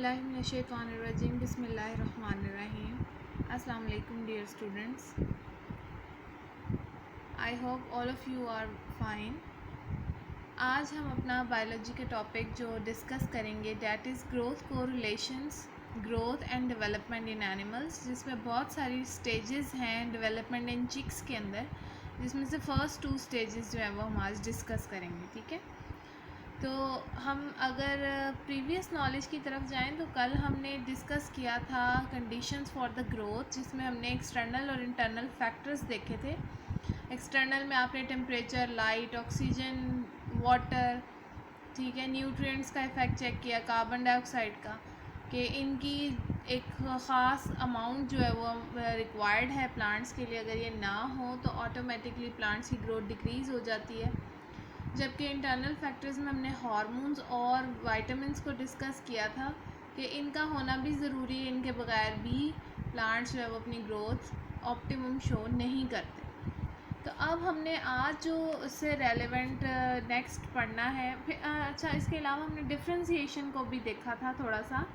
औज़ुबिल्लाहिमिनश्शैतानिर्रजीम बिस्मिल्लाहिर्रहमानिर्रहीम। अस्सलाम वालेकुम dear students, I hope all of you are fine. आज हम अपना बायोलॉजी के टॉपिक जो डिस्कस करेंगे that is growth correlations, growth and development in animals, जिसमें बहुत सारी स्टेजेस हैं डेवलपमेंट इन चिक्स के अंदर, जिसमें से फ़र्स्ट 2 स्टेजेस जो है वो हम आज डिस्कस करेंगे। ठीक है, तो हम अगर प्रीवियस नॉलेज की तरफ जाएं तो कल हमने डिस्कस किया था कंडीशंस फॉर द ग्रोथ, जिसमें हमने एक्सटर्नल और इंटरनल फैक्टर्स देखे थे। एक्सटर्नल में आपने टेम्परेचर, लाइट, ऑक्सीजन, वाटर, ठीक है, न्यूट्रिएंट्स का इफ़ेक्ट चेक किया, कार्बन डाइऑक्साइड का, कि इनकी एक ख़ास अमाउंट जो है वो रिक्वायर्ड है प्लांट्स के लिए, अगर ये ना हो तो ऑटोमेटिकली प्लांट्स की ग्रोथ डिक्रीज़ हो जाती है। जबकि इंटरनल फैक्टर्स में हमने हार्मोन्स और वाइटामिन्स को डिस्कस किया था कि इनका होना भी ज़रूरी है, इनके बगैर भी प्लांट्स जो है वो अपनी ग्रोथ ऑप्टिमम शो नहीं करते। तो अब हमने आज जो उससे रेलेवेंट नेक्स्ट पढ़ना है, फिर अच्छा इसके अलावा हमने डिफ्रेंसीशन को भी देखा था थोड़ा सा।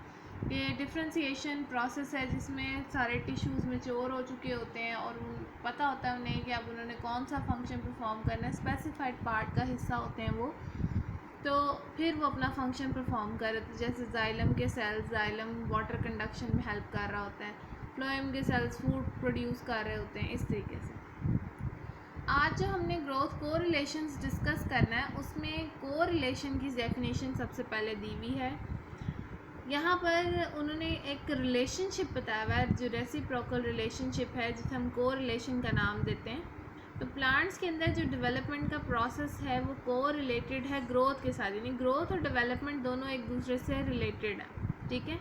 ये डिफ्रेंसीशन प्रोसेस है जिसमें सारे टिश्यूज़ मैच्योर हो चुके होते हैं और पता होता है उन्हें कि अब उन्होंने कौन सा फंक्शन परफॉर्म करना है, स्पेसिफाइड पार्ट का हिस्सा होते हैं वो, तो फिर वो अपना फंक्शन परफॉर्म कर रहे थे। जैसे जाइलम के सेल्स, जाइलम वाटर कंडक्शन में हेल्प कर रहा होता है, फ्लोएम के सेल्स फूड प्रोड्यूस कर रहे होते हैं, इस तरीके से। आज जो हमने ग्रोथ कोरिलेशंस डिस्कस करना है उसमें कोरिलेशन की डेफिनेशन सबसे पहले दी हुई है। यहाँ पर उन्होंने एक रिलेशनशिप बताया हुआ है जो रेसिप्रोकल रिलेशनशिप है, जिसे हम कोरिलेशन का नाम देते हैं। तो प्लांट्स के अंदर जो डेवलपमेंट का प्रोसेस है वो कोरिलेटेड है ग्रोथ के साथ, यानी ग्रोथ और डेवलपमेंट दोनों एक दूसरे से रिलेटेड है। ठीक है,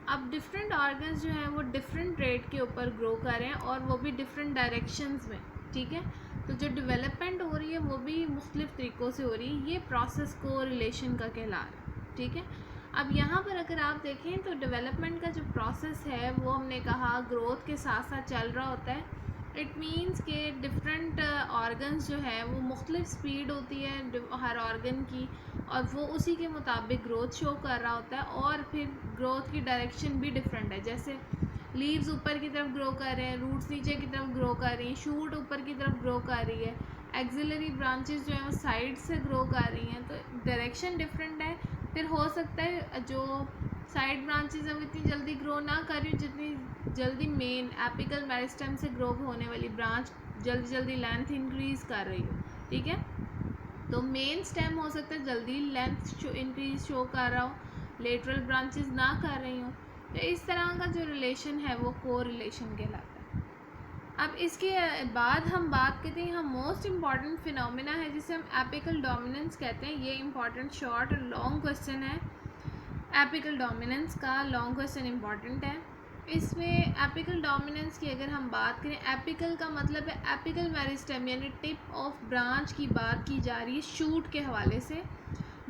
अब डिफरेंट ऑर्गन्स जो हैं वो डिफरेंट रेट के ऊपर ग्रो कर रहे हैं और वो भी डिफरेंट डायरेक्शंस में। ठीक है, तो जो डेवलपमेंट हो रही है वो भी मुख्तलिफ़ तरीक़ों से हो रही है, ये प्रोसेस कोरिलेशन का कहला रहा है। ठीक है, अब यहाँ पर अगर आप देखें तो डेवलपमेंट का जो प्रोसेस है वो हमने कहा ग्रोथ के साथ साथ चल रहा होता है। इट मीन्स के डिफरेंट ऑर्गन्स जो है वो मुख्तलिफ स्पीड होती है हर ऑर्गन की, और वो उसी के मुताबिक ग्रोथ शो कर रहा होता है, और फिर ग्रोथ की डायरेक्शन भी डिफरेंट है। जैसे लीव्स ऊपर की तरफ ग्रो कर रहे हैं, रूट्स नीचे की तरफ ग्रो कर रही हैं, शूट ऊपर की तरफ ग्रो कर रही है, एक्सिलरी ब्रांचेस जो हैं वो साइड से ग्रो कर रही हैं, तो डायरेक्शन डिफरेंट है। फिर हो सकता है जो साइड ब्रांचेस हैं वो इतनी जल्दी ग्रो ना कर रही हो जितनी जल्दी मेन एपिकल मेरिस्टेम से ग्रो होने वाली ब्रांच जल्दी जल्दी लेंथ इंक्रीज़ कर रही हो। ठीक है, तो मेन स्टेम हो सकता है जल्दी लेंथ इंक्रीज शो कर रहा हो, लेटरल ब्रांचेस ना कर रही हो। तो इस तरह का जो रिलेशन है वो कोरिलेशन कहलाता है। अब इसके बाद हम बात करते हैं, यहाँ मोस्ट इम्पॉर्टेंट फिनोमिना है जिसे हम एपिकल डोमिनेंस कहते हैं। ये इम्पॉर्टेंट शॉर्ट और लॉन्ग क्वेश्चन है एपिकल डोमिनेंस का, लॉन्ग क्वेश्चन इम्पॉर्टेंट है। इसमें एपिकल डोमिनेंस की अगर हम बात करें, एपिकल का मतलब है एपिकल मेरिस्टेम, यानी टिप ऑफ ब्रांच की बात की जा रही है शूट के हवाले से।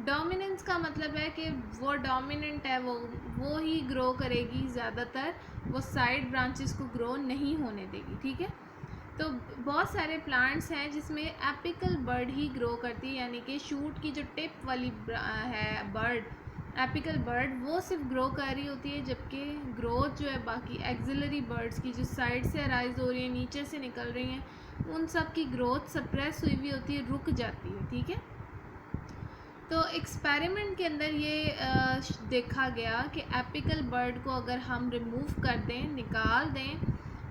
डोमिनेंस का मतलब है कि वो डोमिनेंट है, वो ही ग्रो करेगी ज़्यादातर, वो साइड ब्रांचेस को ग्रो नहीं होने देगी। ठीक है, तो बहुत सारे प्लांट्स हैं जिसमें एपिकल बर्ड ही ग्रो करती है, यानी कि शूट की जो टिप वाली है बर्ड, एपिकल बर्ड, वो सिर्फ ग्रो कर रही होती है, जबकि ग्रोथ जो है बाकी एक्सिलरी बर्ड्स की जो साइड से अराइज हो रही है, नीचे से निकल रही हैं, उन सब की ग्रोथ सप्रेस हुई होती है, रुक जाती है। ठीक है, तो एक्सपेरिमेंट के अंदर ये देखा गया कि एपिकल बर्ड को अगर हम रिमूव कर दें, निकाल दें,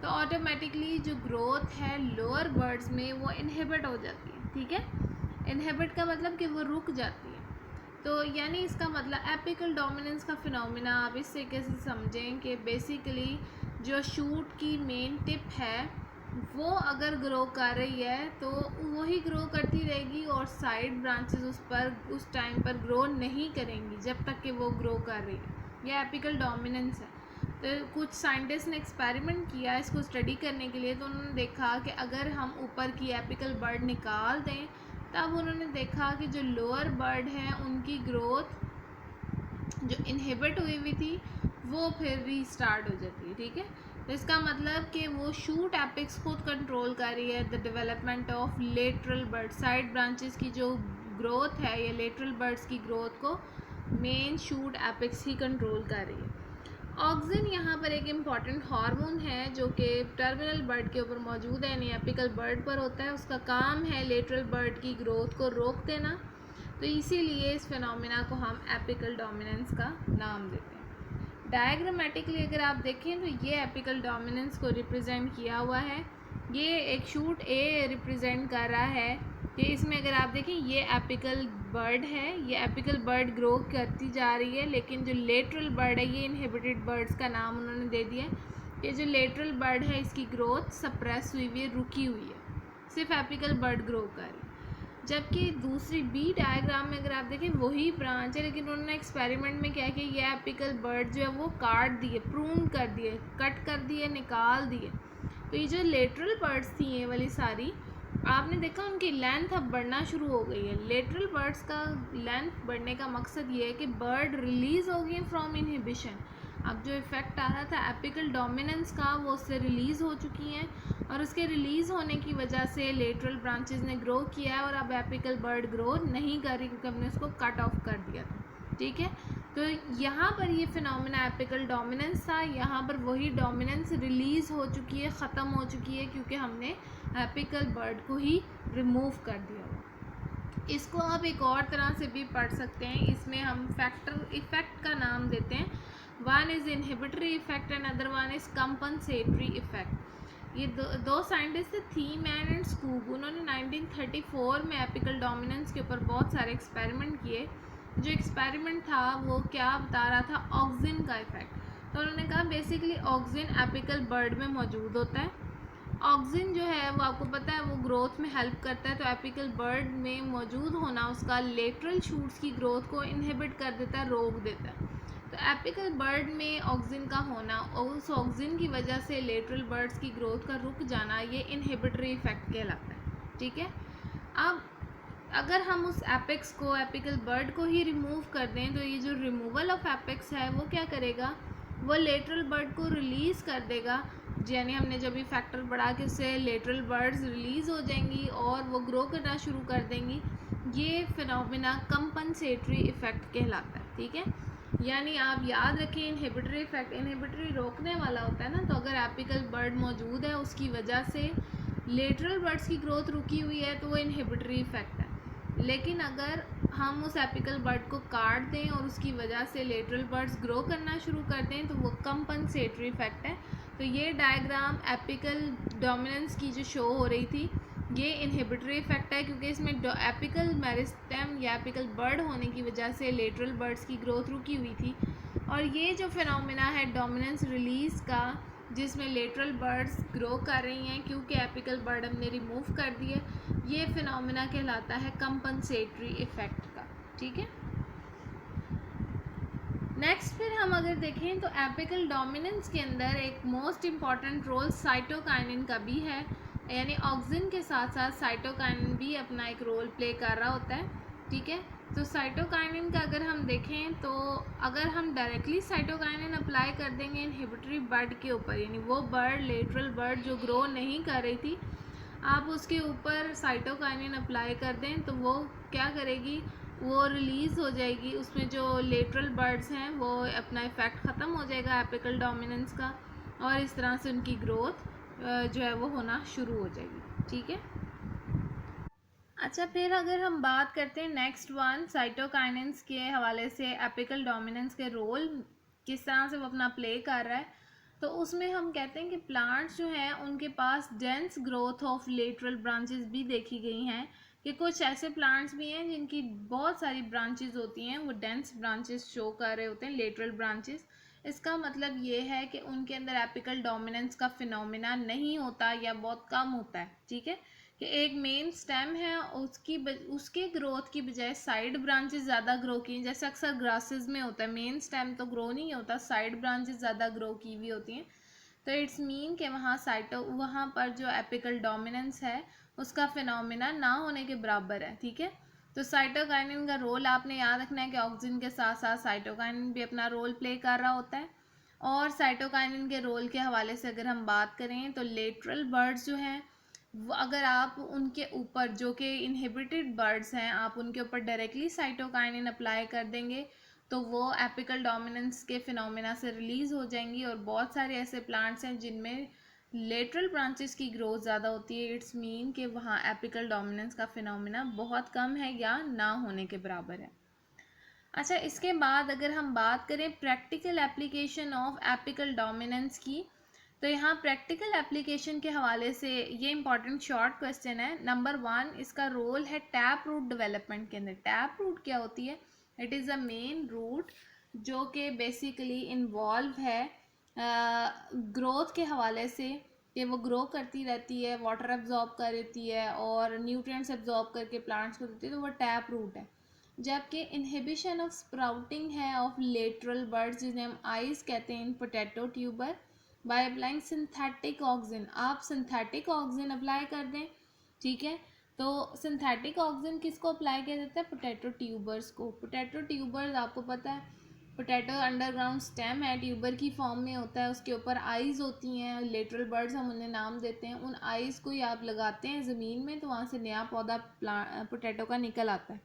तो ऑटोमेटिकली जो ग्रोथ है लोअर बर्ड्स में वो इनहिबिट हो जाती है। ठीक है, इनहिबिट का मतलब कि वो रुक जाती है। तो यानी इसका मतलब एपिकल डोमिनेंस का फिनोमिना आप इस तरीके से समझें कि बेसिकली जो शूट की मेन टिप है वो अगर ग्रो कर रही है तो वही ग्रो करती रहेगी, और साइड ब्रांचेस उस टाइम पर ग्रो नहीं करेंगी जब तक कि वो ग्रो कर रही है। यह एपिकल डोमिनेंस है। तो कुछ साइंटिस्ट ने एक्सपेरिमेंट किया इसको स्टडी करने के लिए, तो उन्होंने देखा कि अगर हम ऊपर की एपिकल बर्ड निकाल दें, तब उन्होंने देखा कि जो लोअर बर्ड हैं उनकी ग्रोथ जो इनहिबिट हुई थी वो फिर रीस्टार्ट हो जाती है। ठीक है, तो इसका मतलब कि वो शूट एपिक्स खुद कंट्रोल कर रही है the development of lateral bird, side branches की जो ग्रोथ है या लेटरल बर्ड्स की ग्रोथ को मेन शूट एपेक्स ही कंट्रोल कर रही है। ऑक्सिन यहाँ पर एक इम्पॉर्टेंट हार्मोन है जो कि टर्मिनल बर्ड के ऊपर मौजूद है, यानी एपिकल बर्ड पर होता है। उसका काम है लेटरल बर्ड की ग्रोथ को रोक देना, तो इसीलिए इस फिनोमिना को हम एपिकल डोमिनेंस का नाम देते हैं। डायग्रामेटिकली अगर आप देखें तो ये एपिकल डोमिनेंस को रिप्रेजेंट किया हुआ है। ये एक शूट ए रिप्रेजेंट कर रहा है कि इसमें अगर आप देखें ये एपिकल बर्ड है, ये एपिकल बर्ड ग्रो करती जा रही है, लेकिन जो लेटरल बर्ड है ये इनहिबिटेड बर्ड्स का नाम उन्होंने दे दिया है। ये जो लेटरल बर्ड है इसकी ग्रोथ सप्रेस हुई हुई है, रुकी हुई है, सिर्फ एपिकल बर्ड ग्रो कर रही है। जबकि दूसरी बी डायग्राम में अगर आप देखें वही ब्रांच है, लेकिन उन्होंने एक्सपेरिमेंट में क्या किया, ये एपिकल बर्ड जो है वो काट दिए, प्रून कर दिए, कट कर दिए, निकाल दिए। तो ये जो लेटरल बर्ड्स थी ये वाली सारी, आपने देखा उनकी लेंथ अब बढ़ना शुरू हो गई है। लेटरल बर्ड्स का लेंथ बढ़ने का मकसद ये है कि बर्ड रिलीज़ हो गई फ्रॉम इनहिबिशन। अब जो इफ़ेक्ट आ रहा था एपिकल डोमिनेंस का वो उससे रिलीज़ हो चुकी हैं, और उसके रिलीज़ होने की वजह से लेटरल ब्रांचेस ने ग्रो किया है, और अब एपिकल बर्ड ग्रो नहीं कर रही क्योंकि हमने उसको कट ऑफ कर दिया था। ठीक है, तो यहाँ पर ये फिनोमिना एपिकल डोमिनेंस था, यहाँ पर वही डोमिनेंस रिलीज़ हो चुकी है, ख़त्म हो चुकी है, क्योंकि हमने एपिकल बर्ड को ही रिमूव कर दिया हुआ। इसको आप एक और तरह से भी पढ़ सकते हैं, इसमें हम फैक्टर इफ़ेक्ट का नाम देते हैं। One is inhibitory effect and other one is compensatory effect. ये दो साइंटिस्ट थे, थीमैन एंड स्कूब। उन्होंने 1934 में एपिकल डोमिनेंस के ऊपर बहुत सारे एक्सपेरिमेंट किए। जो एक्सपेरिमेंट था वो क्या बता रहा था, ऑक्सिन का इफ़ेक्ट। तो उन्होंने कहा बेसिकली ऑक्सिन एपिकल बर्ड में मौजूद होता है। ऑक्सिन जो है वो आपको पता है वो ग्रोथ में हेल्प करता है, तो एपिकल बर्ड में मौजूद होना उसका लेटरल शूट्स की ग्रोथ को इनहिबिट कर देता है, रोक देता है। तो एपिकल बर्ड में ऑक्सिन का होना और उस ऑक्सिन की वजह से लेटरल बर्ड्स की ग्रोथ का रुक जाना, ये इनहिबिटरी इफ़ेक्ट कहलाता है। ठीक है, अब अगर हम उस एपेक्स को, एपिकल बर्ड को ही रिमूव कर दें, तो ये जो रिमूवल ऑफ एपेक्स है वो क्या करेगा, वो लेटरल बर्ड को रिलीज़ कर देगा। यानी हमने जब भी फैक्टर बढ़ा के उससे लेटरल बर्ड्स रिलीज़ हो जाएंगी और वो ग्रो करना शुरू कर देंगी। ये फिनोमिना कंपनसेटरी इफ़ेक्ट कहलाता है। ठीक है, यानी आप याद रखें इनहिबिटरी इफ़ेक्ट, इनहिबिटरी रोकने वाला होता है ना, तो अगर एपिकल बर्ड मौजूद है उसकी वजह से लेटरल बर्ड्स की ग्रोथ रुकी हुई है तो वो इनहिबिटरी इफ़ेक्ट है। लेकिन अगर हम उस एपिकल बर्ड को काट दें और उसकी वजह से लेटरल बर्ड्स ग्रो करना शुरू कर दें तो वो कंपनसेटरी इफ़ेक्ट है। तो ये डायग्राम एपिकल डोमिनेंस की जो शो हो रही थी ये इनहिबिटरी इफ़ेक्ट है, क्योंकि इसमें एपिकल मेरिस्टेम या एपिकल बर्ड होने की वजह से लेटरल बर्ड्स की ग्रोथ रुकी हुई थी। और ये जो फिनोमिना है डोमिनेंस रिलीज़ का, जिसमें लेटरल बर्ड्स ग्रो कर रही हैं क्योंकि एपिकल बर्ड हमने रिमूव कर दिए, ये फिनोमिना कहलाता है कंपनसेटरी इफ़ेक्ट का। ठीक है, नेक्स्ट फिर हम अगर देखें तो एपिकल डोमिनेंस के अंदर एक मोस्ट इम्पॉर्टेंट रोल साइटोकाइनिन का भी है, यानी ऑक्सिन के साथ साथ साइटोकाइनिन भी अपना एक रोल प्ले कर रहा होता है। ठीक है, तो साइटोकाइनिन का अगर हम देखें तो अगर हम डायरेक्टली साइटोकाइनिन अप्लाई कर देंगे इनहिबिटरी बर्ड के ऊपर, यानी वो बर्ड लेटरल बर्ड जो ग्रो नहीं कर रही थी, आप उसके ऊपर साइटोकाइनिन अप्लाई कर दें तो वो क्या करेगी, वो रिलीज़ हो जाएगी, उसमें जो लेटरल बर्ड्स हैं वो अपना इफ़ेक्ट ख़त्म हो जाएगा एपिकल डोमिनेंस का, और इस तरह से उनकी ग्रोथ जो है वो होना शुरू हो जाएगी। ठीक है, अच्छा फिर अगर हम बात करते हैं नेक्स्ट वन साइटोकाइनेंस के हवाले से एपिकल डोमिनेंस के रोल किस तरह से वो अपना प्ले कर रहा है, तो उसमें हम कहते हैं कि प्लांट्स जो हैं उनके पास dense growth of lateral branches भी देखी गई हैं, कि कुछ ऐसे प्लांट्स भी हैं जिनकी बहुत सारी ब्रांचेस होती हैं, वो डेंस ब्रांचेस शो कर रहे होते हैं, लेटरल ब्रांचेस। इसका मतलब ये है कि उनके अंदर एपिकल डोमिनेंस का फिनोमिना नहीं होता या बहुत कम होता है। ठीक है, कि एक मेन स्टेम है उसके ग्रोथ की बजाय साइड ब्रांचेस ज़्यादा ग्रो की, जैसे अक्सर ग्रासेस में होता है, मेन स्टेम तो ग्रो नहीं होता, साइड ब्रांचेस ज़्यादा ग्रो की हुई होती हैं। तो इट्स मीन कि वहाँ पर जो एपिकल डोमिनेंस है उसका फिनोमिना ना होने के बराबर है। ठीक है, तो साइटोकाइनिन का रोल आपने याद रखना है कि ऑक्सिन के साथ साथ साइटोकाइनिन भी अपना रोल प्ले कर रहा होता है। और साइटोकाइनिन के रोल के हवाले से अगर हम बात करें तो लेटरल बर्ड्स जो हैं अगर आप उनके ऊपर, जो कि इनहिबिटेड बर्ड्स हैं, आप उनके ऊपर डायरेक्टली साइटोकाइनिन अप्लाई कर देंगे तो वो एपिकल डोमिनेंस के फिनोमेना से रिलीज़ हो जाएंगी, और बहुत सारे ऐसे प्लांट्स हैं जिनमें लेटरल ब्रांचेस की ग्रोथ ज़्यादा होती है। इट्स मीन कि वहाँ एपिकल डोमिनेंस का फिनोमेना बहुत कम है या ना होने के बराबर है। अच्छा, इसके बाद अगर हम बात करें practical application of apical dominance की, तो यहाँ प्रैक्टिकल एप्लीकेशन के हवाले से ये इंपॉर्टेंट शॉर्ट क्वेश्चन है। नंबर 1, इसका रोल है टैप रूट डेवलपमेंट के अंदर। टैप रूट क्या होती है? It is a main root जो कि बेसिकली इन्वॉल्व है ग्रोथ के हवाले से, कि वो ग्रो करती रहती है, वाटर एब्जॉर्ब कर लेती है और न्यूट्रिएंट्स एब्जॉर्ब करके प्लांट्स को देती है, तो वो टैप रूट है। जबकि इनहिबिशन ऑफ स्प्राउटिंग है ऑफ लेटरल बर्ड्स, जिन्हें हम आइस कहते हैं in potato tuber, by applying synthetic oxygen. आप सिंथेटिक ऑक्सीजन अप्लाई कर दें, ठीक है। तो सिंथेटिक ऑक्सीजन किसको अप्लाई किया जाता है? पोटैटो ट्यूबर्स को। पोटैटो ट्यूबर्स आपको पता है, पोटैटो अंडरग्राउंड स्टेम है, ट्यूबर की फॉर्म में होता है, उसके ऊपर आइज़ होती हैं, लेटरल बर्ड्स हम उन्हें नाम देते हैं। उन आइज़ को ही आप लगाते हैं ज़मीन में, तो वहाँ से नया पौधा पोटैटो का निकल आता है।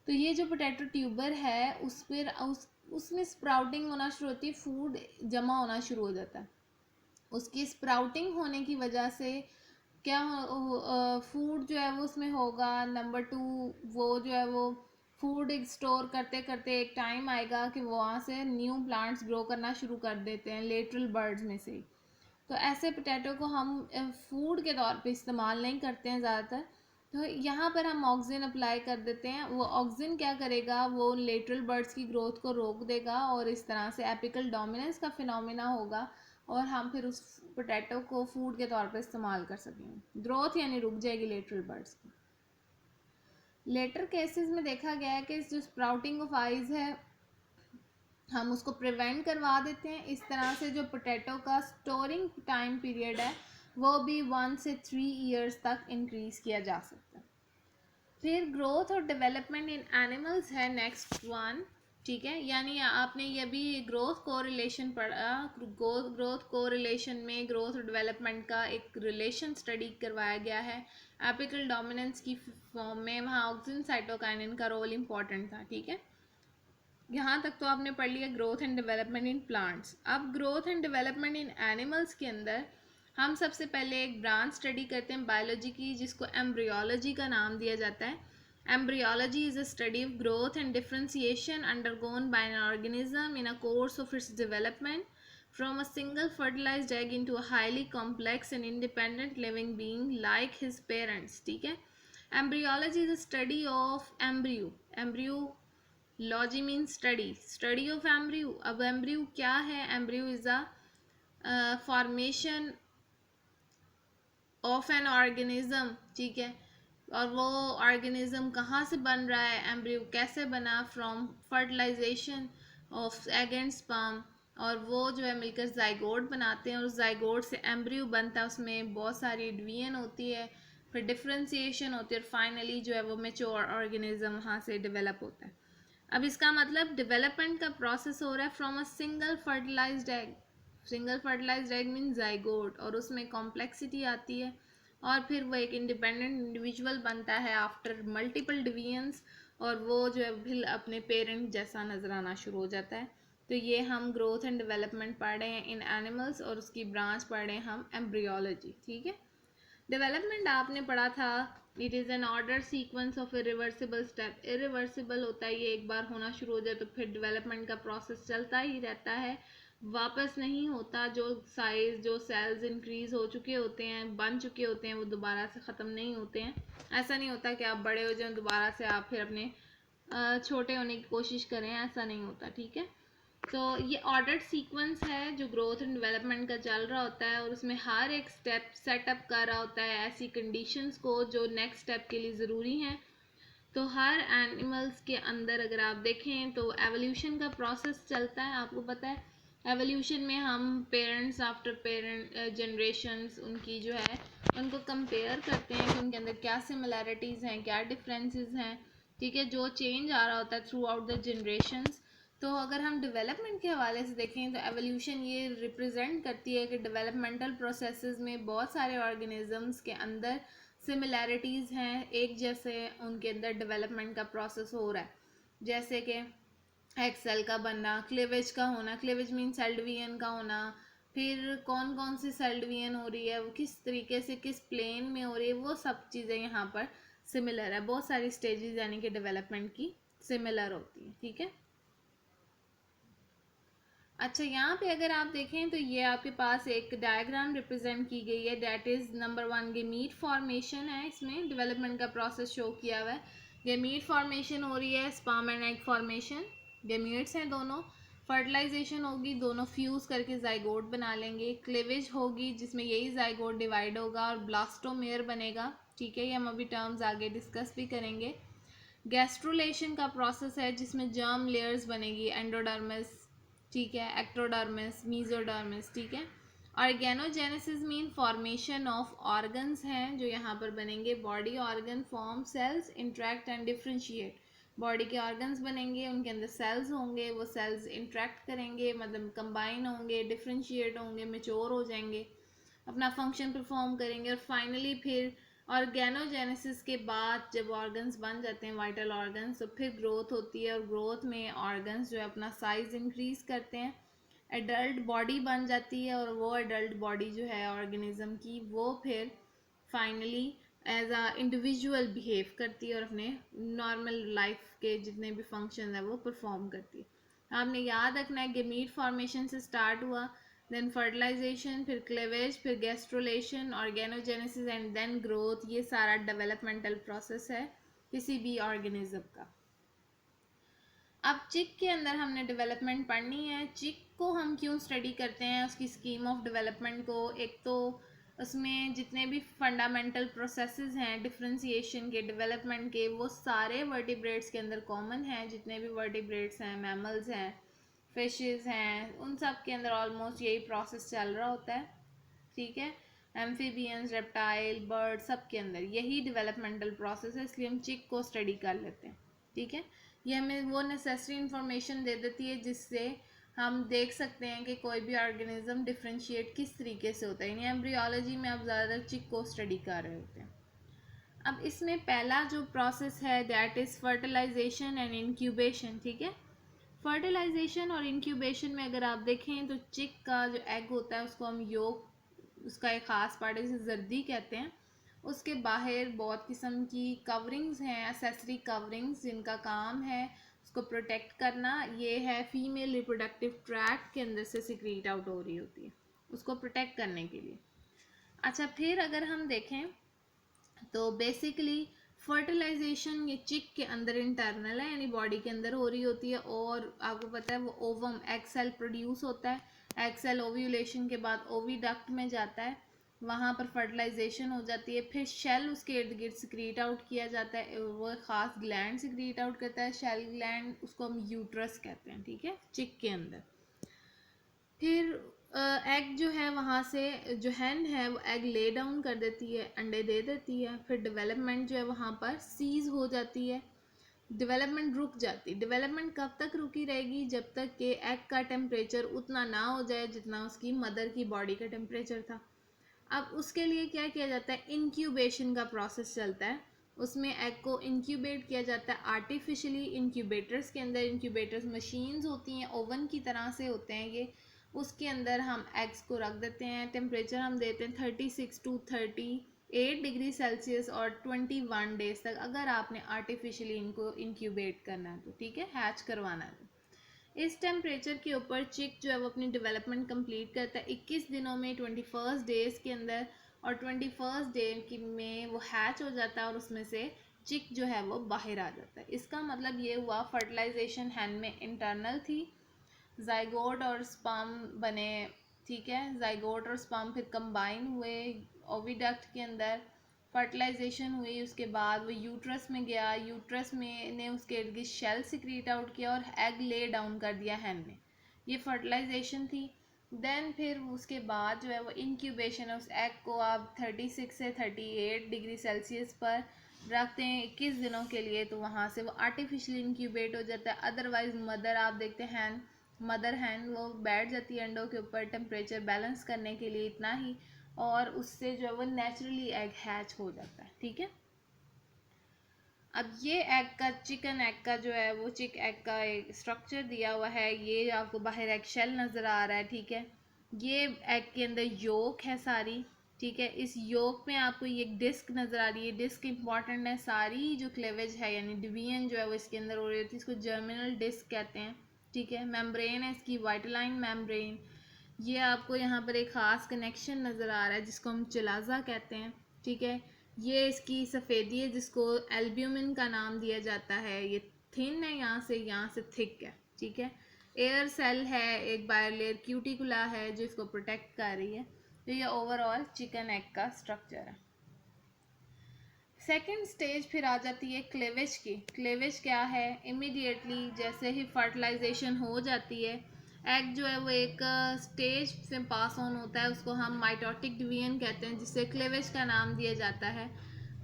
तो ये जो पोटैटो ट्यूबर है उस पर उसमें स्प्राउटिंग होना शुरू होती है, फूड जमा होना शुरू हो जाता है। उसकी स्प्राउटिंग होने की वजह से क्या फूड जो है वो उसमें होगा। नंबर 2, वो जो है वो फूड स्टोर करते करते एक टाइम आएगा कि वो वहाँ से न्यू प्लांट्स ग्रो करना शुरू कर देते हैं लेटरल बर्ड्स में से। तो ऐसे पोटैटो को हम फूड के तौर पे इस्तेमाल नहीं करते हैं ज़्यादातर। तो यहाँ पर हम ऑक्सीजन अप्लाई कर देते हैं। वो ऑक्सीजन क्या करेगा? वो लेटरल बर्ड्स की ग्रोथ को रोक देगा और इस तरह से एपिकल डोमिनेंस का फिनोमेना होगा, और हम फिर उस पोटैटो को फूड के तौर पर इस्तेमाल कर सकेंगे। ग्रोथ यानी रुक जाएगी लेटरल बर्ड्स की। लेटर केसेस में देखा गया है कि जो स्प्राउटिंग ऑफ आइज है हम उसको प्रिवेंट करवा देते हैं। इस तरह से जो पोटैटो का स्टोरिंग टाइम पीरियड है वो भी 1 से 3 ईयर्स तक इंक्रीज़ किया जा सकता है। फिर ग्रोथ और डेवलपमेंट इन एनिमल्स है नेक्स्ट वन, ठीक है। यानी आपने ये भी ग्रोथ कोरिलेशन पढ़ा, ग्रोथ कोरिलेशन में ग्रोथ और डेवलपमेंट का एक रिलेशन स्टडी करवाया गया है एपिकल डोमिनेंस की फॉर्म में। वहाँ ऑक्सिन साइटोकाइनिन का रोल इम्पॉर्टेंट था, ठीक है। यहाँ तक तो आपने पढ़ लिया growth and development in plants. अब growth and development in animals के अंदर हम सबसे पहले एक ब्रांच स्टडी करते हैं बायोलॉजी की, जिसको एम्ब्रियोलॉजी का नाम दिया जाता है। Embryology is a study of growth and differentiation undergone by an organism in a course of its development from a single fertilized egg into a highly complex and independent living being like his parents, ठीक है। embryology is a study of embryo logy mean study of embryo. अब embryo क्या है? Embryo is a formation of an organism, ठीक है। और वो organism कहाँ से बन रहा है? एम्ब्रियो कैसे बना? From fertilisation of egg and sperm, और वो जो है मिलकर जाइगोट बनाते हैं, और उस जाइगोट से एम्ब्रियो बनता है। उसमें बहुत सारी डिवीजन होती है, फिर डिफ्रेंसिएशन होती है, और फाइनली जो है वो मेच्योर ऑर्गेनिज्म वहाँ से डेवलप होता है। अब इसका मतलब डेवलपमेंट का प्रोसेस हो रहा है from a single fertilised egg. Single fertilised egg mean zygote, और उसमें कॉम्प्लेक्सिटी आती है, और फिर वो एक इंडिपेंडेंट इंडिविजुअल बनता है आफ्टर मल्टीपल डिवीजन्स, और वो जो है फिर अपने पेरेंट जैसा नजर आना शुरू हो जाता है। तो ये हम ग्रोथ एंड डेवलपमेंट पढ़ रहे हैं इन एनिमल्स, और उसकी ब्रांच पढ़ रहे हैं हम एम्ब्रियोलॉजी, ठीक है। डेवलपमेंट आपने पढ़ा था, it is an order sequence of irreversible step. Irreversible होता है, ये एक बार होना शुरू हो जाए तो फिर डेवलपमेंट का प्रोसेस चलता ही रहता है, वापस नहीं होता। जो साइज, जो सेल्स इंक्रीज हो चुके होते हैं, बन चुके होते हैं, वो दोबारा से ख़त्म नहीं होते हैं। ऐसा नहीं होता कि आप बड़े हो जाएं दोबारा से आप फिर अपने छोटे होने की कोशिश करें, ऐसा नहीं होता, ठीक है। तो ये ऑर्डर्ड सीक्वेंस है जो ग्रोथ एंड डेवलपमेंट का चल रहा होता है, और उसमें हर एक स्टेप सेटअप कर रहा होता है ऐसी कंडीशंस को जो नेक्स्ट स्टेप के लिए ज़रूरी हैं। तो हर एनिमल्स के अंदर अगर आप देखें तो एवोल्यूशन का प्रोसेस चलता है। आपको पता है एवोल्यूशन में हम पेरेंट्स आफ्टर पेरेंट जनरेशन्स उनकी जो है उनको कंपेयर करते हैं कि उनके अंदर क्या सिमिलैरिटीज़ हैं, क्या डिफरेंसेस हैं, ठीक है, जो चेंज आ रहा होता है थ्रू आउट द जनरेशन्स। तो अगर हम डेवलपमेंट के हवाले से देखें तो एवोल्यूशन ये रिप्रेजेंट करती है कि डेवलपमेंटल प्रोसेसेस में बहुत सारे ऑर्गेनिजम्स के अंदर सिमिलैरिटीज़ हैं, एक जैसे उनके अंदर डेवलपमेंट का प्रोसेस हो रहा है। जैसे कि एग सेल का बनना, क्लीवेज का होना, क्लीवेज मीन सेल डिवीजन का होना, फिर कौन कौन सी सेल डिवीजन हो रही है, वो किस तरीके से किस प्लेन में हो रही है, वो सब चीज़ें यहाँ पर सिमिलर है। बहुत सारी स्टेजेस यानी कि डेवलपमेंट की सिमिलर होती है, ठीक है। अच्छा, यहाँ पे अगर आप देखें तो ये आपके पास एक डायग्राम रिप्रेजेंट की गई है, that is number 1 gamete formation है। इसमें डेवलपमेंट का प्रोसेस शो किया हुआ है। गेमीट फॉर्मेशन हो रही है, sperm and egg formation, gametes हैं दोनों। फर्टिलाइजेशन होगी, दोनों फ्यूज़ करके जाइगोट बना लेंगे। क्लेवेज होगी जिसमें यही जाइगोट डिवाइड होगा और ब्लास्टोमेयर बनेगा, ठीक है। ये हम अभी टर्म्स आगे डिस्कस भी करेंगे। गैस्ट्रोलेशन का प्रोसेस है जिसमें जर्म लेयर्स बनेगी, एंडोडर्मिस, ठीक है, एक्टोडर्मिस, मीजोडर्मिस, ठीक है। Organogenesis mean formation of organs हैं जो यहाँ पर बनेंगे। Body organ form cells interact and differentiate, बॉडी के ऑर्गन्स बनेंगे, उनके अंदर सेल्स होंगे, वो सेल्स इंट्रैक्ट करेंगे, मतलब कंबाइन होंगे, डिफ्रेंशिएट होंगे, मेच्योर हो जाएंगे, अपना फंक्शन परफॉर्म करेंगे। और फाइनली फिर ऑर्गेनोजेनेसिस के बाद जब ऑर्गन्स बन जाते हैं, वाइटल ऑर्गन्स, तो फिर ग्रोथ होती है और ग्रोथ में ऑर्गन्स जो है अपना साइज इंक्रीज करते हैं, एडल्ट बॉडी बन जाती है और वो एडल्ट बॉडी जो है ऑर्गेनिज्म की, वो फिर finally as a individual behave करती है और अपने नॉर्मल लाइफ के जितने भी फंक्शन है वो परफॉर्म करती है। आपने याद रखना है गेमीट फॉर्मेशन से स्टार्ट हुआ, देन फर्टिलाइजेशन, फिर क्लेवेज, फिर gastrulation, organogenesis and then growth. ये सारा डेवलपमेंटल प्रोसेस है किसी भी ऑर्गेनिज्म का। अब चिक के अंदर हमने डेवलपमेंट पढ़नी है। चिक को हम क्यों स्टडी करते हैं, उसकी स्कीम ऑफ डेवलपमेंट को। एक तो उसमें जितने भी फंडामेंटल प्रोसेसेस हैं डिफरेंशिएशन के, डेवलपमेंट के, वो सारे वर्टिब्रेट्स के अंदर कॉमन हैं। जितने भी वर्टिब्रेट्स हैं, मैमल्स हैं, फिशेस हैं, उन सब के अंदर ऑलमोस्ट यही प्रोसेस चल रहा होता है, ठीक है। एम्फीबियंस, रेप्टाइल, बर्ड, सब के अंदर यही डेवलपमेंटल प्रोसेस है, इसलिए हम चिक को स्टडी कर लेते हैं, ठीक है। ये हमें वो नेसेसरी इंफॉर्मेशन दे देती है जिससे हम देख सकते हैं कि कोई भी ऑर्गेनिज्म डिफ्रेंशिएट किस तरीके से होता है। यानी एम्ब्रियोलॉजी में आप ज़्यादातर चिक को स्टडी कर रहे होते हैं। अब इसमें पहला जो प्रोसेस है that is fertilisation and incubation, ठीक है। फर्टिलाइजेशन और इंक्यूबेशन में अगर आप देखें तो चिक का जो एग होता है उसको हम योग, उसका एक ख़ास पार्ट है जिसे जर्दी कहते हैं, उसके बाहर बहुत किस्म की कवरिंग्स हैं, एसेसरी कवरिंग्स, जिनका काम है उसको प्रोटेक्ट करना। ये है फीमेल रिप्रोडक्टिव ट्रैक्ट के अंदर से सिक्रीट आउट हो रही होती है उसको प्रोटेक्ट करने के लिए। अच्छा, फिर अगर हम देखें तो बेसिकली फर्टिलाइजेशन ये चिक के अंदर इंटरनल है, यानी बॉडी के अंदर हो रही होती है। और आपको पता है वो ओवम एग सेल प्रोड्यूस होता है। एग सेल ओव्यूलेशन के बाद ओविडक्ट में जाता है, वहाँ पर फर्टिलाइजेशन हो जाती है। फिर शेल उसके इर्द गिर्द सिक्रीट आउट किया जाता है, वो ख़ास ग्लैंड सिक्रीट आउट करता है, शेल ग्लैंड, उसको हम यूट्रस कहते हैं, ठीक है, चिक के अंदर। फिर एग जो है वहाँ से जो हैन है वो एग ले डाउन कर देती है, अंडे दे देती है। फिर डेवलपमेंट जो है वहाँ पर सीज हो जाती है, डेवलपमेंट रुक जाती है। डेवलपमेंट कब तक रुकी रहेगी, जब तक कि एग का टेम्परेचर उतना ना हो जाए जितना उसकी मदर की बॉडी का टेम्परेचर था। अब उसके लिए क्या किया जाता है, इंक्यूबेशन का प्रोसेस चलता है। उसमें एग को इंक्यूबेट किया जाता है आर्टिफिशियली इंक्यूबेटर्स के अंदर। इंक्यूबेटर्स मशीन्स होती हैं, ओवन की तरह से होते हैं ये। उसके अंदर हम एग्स को रख देते हैं, टेम्परेचर हम देते हैं 36 टू 38 डिग्री सेल्सियस और 21 डेज तक, अगर आपने आर्टिफिशियली इनको इंक्यूबेट करना है तो, ठीक है, हैच करवाना है तो। इस टेम्परेचर के ऊपर चिक जो है वो अपनी डेवलपमेंट कंप्लीट करता है 21 दिनों में, 21 डेज़ के अंदर। और 21 डे की में वो हैच हो जाता है और उसमें से चिक जो है वो बाहर आ जाता है। इसका मतलब ये हुआ फर्टिलाइजेशन हैन में इंटरनल थी, जाइगोट और स्पर्म बने, ठीक है, जाइगोट और स्पर्म फिर कंबाइन हुए ओविडक्ट के अंदर, फर्टिलाइजेशन हुई, उसके बाद वो यूट्रस में गया, यूट्रस में ने उसके इर्द गिर्द शेल सिक्रीट आउट किया और एग ले डाउन कर दिया हैन में। ये फर्टिलाइजेशन थी। देन फिर उसके बाद जो है वो इंक्यूबेशन है, उस एग को आप 36 से 38 डिग्री सेल्सियस पर रखते हैं 21 दिनों के लिए, तो वहाँ से वो आर्टिफिशियली इंक्यूबेट हो जाता है। अदरवाइज मदर आप देखते हैं मदर हैन वो बैठ जाती है अंडों के ऊपर टेम्परेचर बैलेंस करने के लिए, इतना ही, और उससे जो है वो नेचुरली एग हैच हो जाता है, ठीक है। अब ये एग का, चिकन एग का जो है वो चिक एग का एक स्ट्रक्चर दिया हुआ है। ये आपको बाहर एक शेल नज़र आ रहा है, ठीक है। ये एग के अंदर योक है सारी, ठीक है। इस योक में आपको ये एक डिस्क नज़र आ रही है। डिस्क इंपॉर्टेंट है, सारी जो क्लेवेज है यानी डिवीजन जो है वो इसके अंदर हो रही होती है। इसको जर्मिनल डिस्क कहते हैं, ठीक है। मेम्ब्रेन है इसकी, वाइटलाइन मेम्ब्रेन। ये आपको यहाँ पर एक ख़ास कनेक्शन नज़र आ रहा है जिसको हम चिलाजा कहते हैं, ठीक है। ये इसकी सफ़ेदी है जिसको एल्ब्यूमिन का नाम दिया जाता है। ये थिन है, यहाँ से थिक है, ठीक है। एयर सेल है, एक बायोलेयर क्यूटिकुला है जो इसको प्रोटेक्ट कर रही है। तो ये ओवरऑल चिकन एग का स्ट्रक्चर है। सेकेंड स्टेज फिर आ जाती है क्लेवेज की। क्लेवेज क्या है? इमीडिएटली जैसे ही फर्टिलाइजेशन हो जाती है, एग जो है वो एक स्टेज से पास ऑन होता है, उसको हम माइटोटिक डिवीजन कहते हैं, जिससे क्लेवेज का नाम दिया जाता है।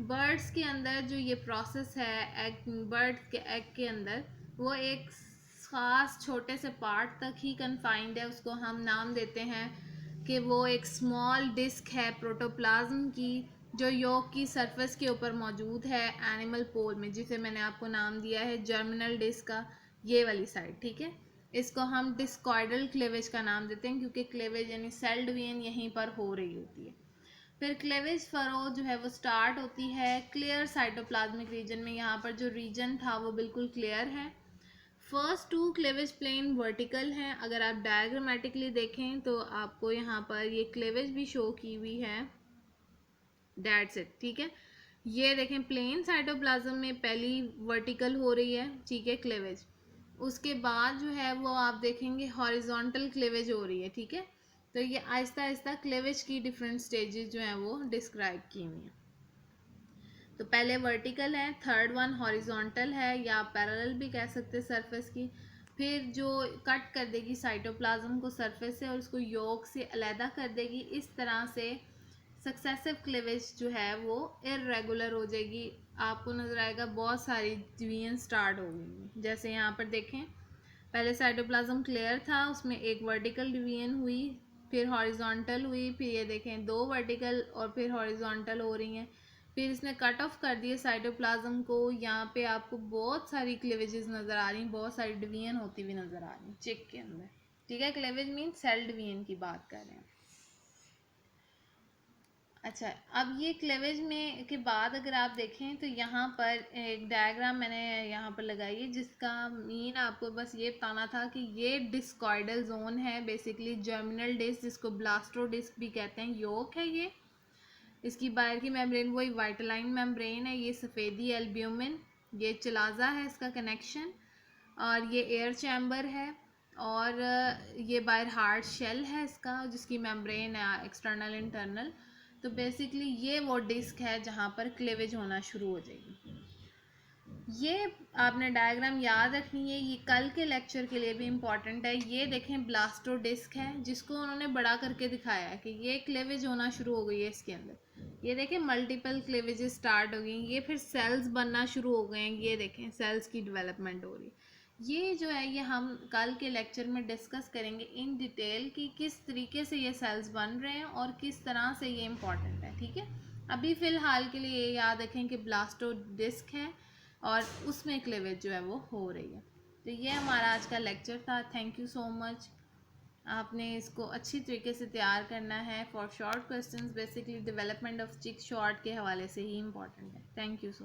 बर्ड्स के अंदर जो ये प्रोसेस है एग, बर्ड के एग के अंदर, वो एक ख़ास छोटे से पार्ट तक ही कन्फाइंड है। उसको हम नाम देते हैं कि वो एक स्मॉल डिस्क है प्रोटोप्लाज्म की, जो यॉक की सरफेस के ऊपर मौजूद है एनिमल पोल में, जिसे मैंने आपको नाम दिया है जर्मिनल डिस्क का, ये वाली साइड, ठीक है। इसको हम डिस्कॉइडल क्लेवेज का नाम देते हैं क्योंकि क्लेवेज यानी सेल डिवीजन यहीं पर हो रही होती है। फिर क्लेवेज फरो जो है वो स्टार्ट होती है क्लियर साइटोप्लाज्मिक रीजन में। यहाँ पर जो रीजन था वो बिल्कुल क्लियर है। First two cleavage plane vertical हैं। अगर आप डायग्रामेटिकली देखें तो आपको यहाँ पर ये क्लेवेज भी शो की हुई है, दैट्स इट, ठीक है। ये देखें प्लेन साइटोप्लाज्म में पहली वर्टिकल हो रही है, ठीक है, क्लेवेज। उसके बाद जो है वो आप देखेंगे हॉरिजॉन्टल क्लेवेज हो रही है, ठीक है। तो ये आहिस्ता आहिस्ता क्लेवेज की डिफरेंट स्टेजेस जो हैं वो डिस्क्राइब की हुई हैं। तो पहले वर्टिकल है, थर्ड वन हॉरिजॉन्टल है या आप पैरेलल भी कह सकते हैं सरफेस की। फिर जो कट कर देगी साइटोप्लाज्म को सरफेस से और उसको यॉक से अलहदा कर देगी, इस तरह से सक्सेसिव क्लेवेज जो है वो इरेगुलर हो जाएगी। आपको नज़र आएगा बहुत सारी डिवीजन स्टार्ट हो गई। जैसे यहाँ पर देखें, पहले साइटोप्लाज्म क्लियर था, उसमें एक वर्टिकल डिवीजन हुई, फिर हॉरिजॉन्टल हुई, फिर ये देखें दो वर्टिकल और फिर हॉरिजॉन्टल हो रही हैं। फिर इसने कट ऑफ कर दिए साइटोप्लाज्म को। यहाँ पे आपको बहुत सारी क्लेवेजेस नज़र आ रही हैं, बहुत सारी डिवीजन होती हुई नज़र आ रही हैं चिक के अंदर, ठीक है। क्लेवेज मीन सेल डिवीजन की बात कर रहे हैं। अच्छा, अब ये क्लेवेज में के बाद अगर आप देखें तो यहाँ पर एक डायग्राम मैंने यहाँ पर लगाई है जिसका मीन आपको बस ये बताना था कि ये डिस्कॉइडल जोन है, बेसिकली जर्मिनल डिस्क जिसको ब्लास्टो डिस्क भी कहते हैं, योक है ये। इसकी बाहर की मेम्ब्रेन वही वाइटलाइन मेम्ब्रेन है, ये सफ़ेदी एल्ब्यूमिन, ये चिलाजा है इसका कनेक्शन, और ये एयर चैम्बर है, और ये बाहर हार्ड शेल है इसका जिसकी मेम्ब्रेन है एक्सटर्नल इंटरनल। तो बेसिकली ये वो डिस्क है जहाँ पर क्लेवेज होना शुरू हो जाएगी। ये आपने डायग्राम याद रखनी है, ये कल के लेक्चर के लिए भी इम्पॉर्टेंट है। ये देखें ब्लास्टो डिस्क है जिसको उन्होंने बड़ा करके दिखाया है कि ये क्लेवेज होना शुरू हो गई है इसके अंदर। ये देखें मल्टीपल क्लेवेजेस स्टार्ट हो गई, ये फिर सेल्स बनना शुरू हो गए हैं, ये देखें सेल्स की डेवलपमेंट हो रही है। ये जो है ये हम कल के लेक्चर में डिस्कस करेंगे इन डिटेल कि किस तरीके से ये सेल्स बन रहे हैं और किस तरह से ये इम्पॉर्टेंट है, ठीक है। अभी फ़िलहाल के लिए ये याद रखें कि ब्लास्टो डिस्क है और उसमें क्लेवेज जो है वो हो रही है। तो ये हमारा आज का लेक्चर था। Thank you so much. आपने इसको अच्छी तरीके से तैयार करना है for short questions. Basically development of चिक शॉर्ट के हवाले से ही इम्पॉर्टेंट है। Thank you so